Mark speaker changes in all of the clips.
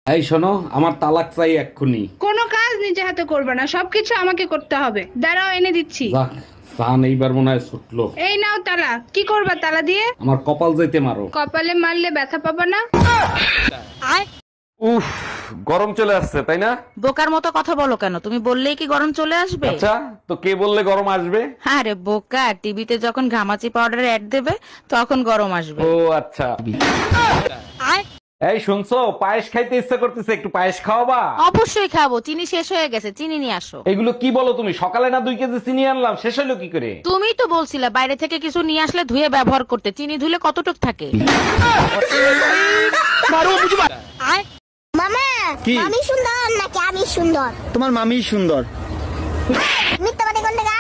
Speaker 1: এই শোনো, আমার তালাক চাই এক্ষুনি।
Speaker 2: কোনো কাজ নিজে হাতে করবে না, সবকিছু আমাকে করতে হবে। দাঁড়াও, এনে দিচ্ছি।
Speaker 1: যাক, সান এইবার মনে হয় ছুটলো।
Speaker 2: এই নাও তালা। কি করবা তালা দিয়ে?
Speaker 1: আমার কপাল যাইতে মারো।
Speaker 2: কপালে মারলে ব্যথা পাবা না।
Speaker 1: উফ, গরম চলে আসছে তাই না?
Speaker 3: বোকার মতো কথা বলো কেন? তুমি বললেই কি গরম চলে আসবে?
Speaker 1: আচ্ছা, তো কে বললে গরম আসবে?
Speaker 3: আরে বোকা, টিভিতে যখন ঘামাচি পাউডারের অ্যাড দেবে তখন গরম আসবে।
Speaker 1: ও আচ্ছা। এই শুনছো, পায়েস খাইতে ইচ্ছা করতেছে, একটু পায়েস খাওয়াবা?
Speaker 3: অবশ্যই খাবো, চিনি শেষ হয়ে গেছে, চিনি নিয়ে আসো।
Speaker 1: এগুলো কি বলো তুমি? সকালে না 2 কেজি চিনি আনলাম, শেষ হলো কি করে?
Speaker 3: তুমিই তো বলছিলে বাইরে থেকে কিছু নিয়ে আসলে ধুয়ে ব্যবহার করতে। চিনি ধুলে কতটুক থাকে?
Speaker 4: মামা,
Speaker 5: কি?
Speaker 4: আমি সুন্দর নাকি আমি সুন্দর?
Speaker 5: তোমার মামি সুন্দর।
Speaker 4: মিথ্যাবাদী কোনটা গা?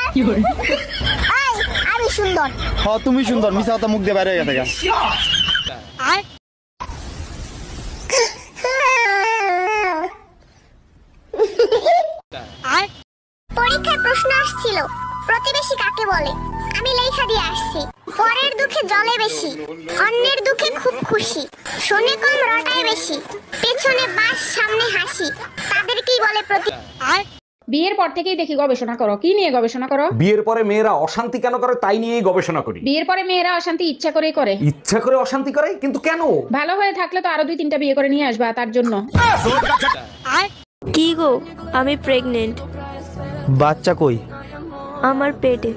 Speaker 4: এই, আমি সুন্দর।
Speaker 5: হ, তুমি সুন্দর। মিছা কথা মুখ দিয়ে বাইরে গেছে গা।
Speaker 4: পরীক্ষায় প্রশ্ন আসছিল, প্রতিবেশী কাকে বলে? আমি লেখা দিয়ে আসছি, পরের দুঃখে জলে বেশি, অন্যের দুঃখে খুব খুশি, শোনে কম রটায় বেশি, পেছনে বাস সামনে হাসি, তাদেরকেই বলে
Speaker 6: বিয়ের পর থেকেই দেখি গবেষণা করো। কি নিয়ে গবেষণা করো?
Speaker 1: বিয়ের পরে মেয়েরা অশান্তি কেন করে তাই নিয়েই গবেষণা করি।
Speaker 6: বিয়ের পরে মেয়েরা অশান্তি ইচ্ছা করেই করে।
Speaker 1: ইচ্ছা করে অশান্তি করে? কিন্তু কেন?
Speaker 6: ভালো হয়ে থাকলে তো আরো 2-3টা বিয়ে করে নিয়ে আসবা তার জন্য।
Speaker 7: কি গো, আমি প্রেগনেন্ট।
Speaker 5: বাচ্চা কই?
Speaker 7: আমার পেটে।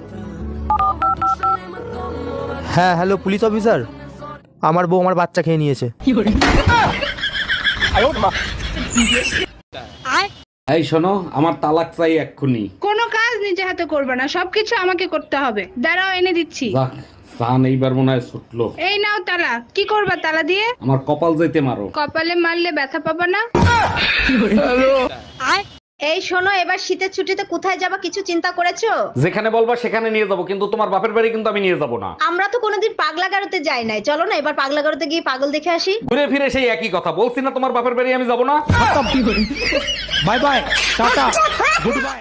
Speaker 5: হ্যাঁ, হ্যালো পুলিশ অফিসার, আমার বউ আমার বাচ্চা খেয়ে নিয়েছে।
Speaker 1: এই শোনো, আমার তালাক চাই এক্ষুনি।
Speaker 2: কোনো কাজ নিজে হাতে করবে না, সবকিছু আমাকে করতে হবে। দাঁড়াও, এনে দিচ্ছি।
Speaker 1: যাক, সান এইবার মনে হয় ছুটলো।
Speaker 2: এই নাও তালা। কি করবা তালা দিয়ে?
Speaker 1: আমার কপাল যাইতে মারো।
Speaker 2: কপালে মারলে ব্যথা পাবা না।
Speaker 8: এই শোনো, এবার শীতের ছুটিতে কোথায় যাবা কিছু চিন্তা করেছো?
Speaker 1: যেখানে বলবা সেখানে নিয়ে যাবো, কিন্তু তোমার বাপের বাড়ি কিন্তু আমি নিয়ে যাবো না।
Speaker 8: আমরা তো কোনোদিন পাগলা গারোতে যাই নাই, চলো না এবার পাগলা গারোতে গিয়ে পাগল দেখে আসি।
Speaker 1: ঘুরে ফিরে সেই একই কথা বলছি না, তোমার বাপের বাড়ি আমি যাবো না।
Speaker 5: Bye bye, tata, good bye.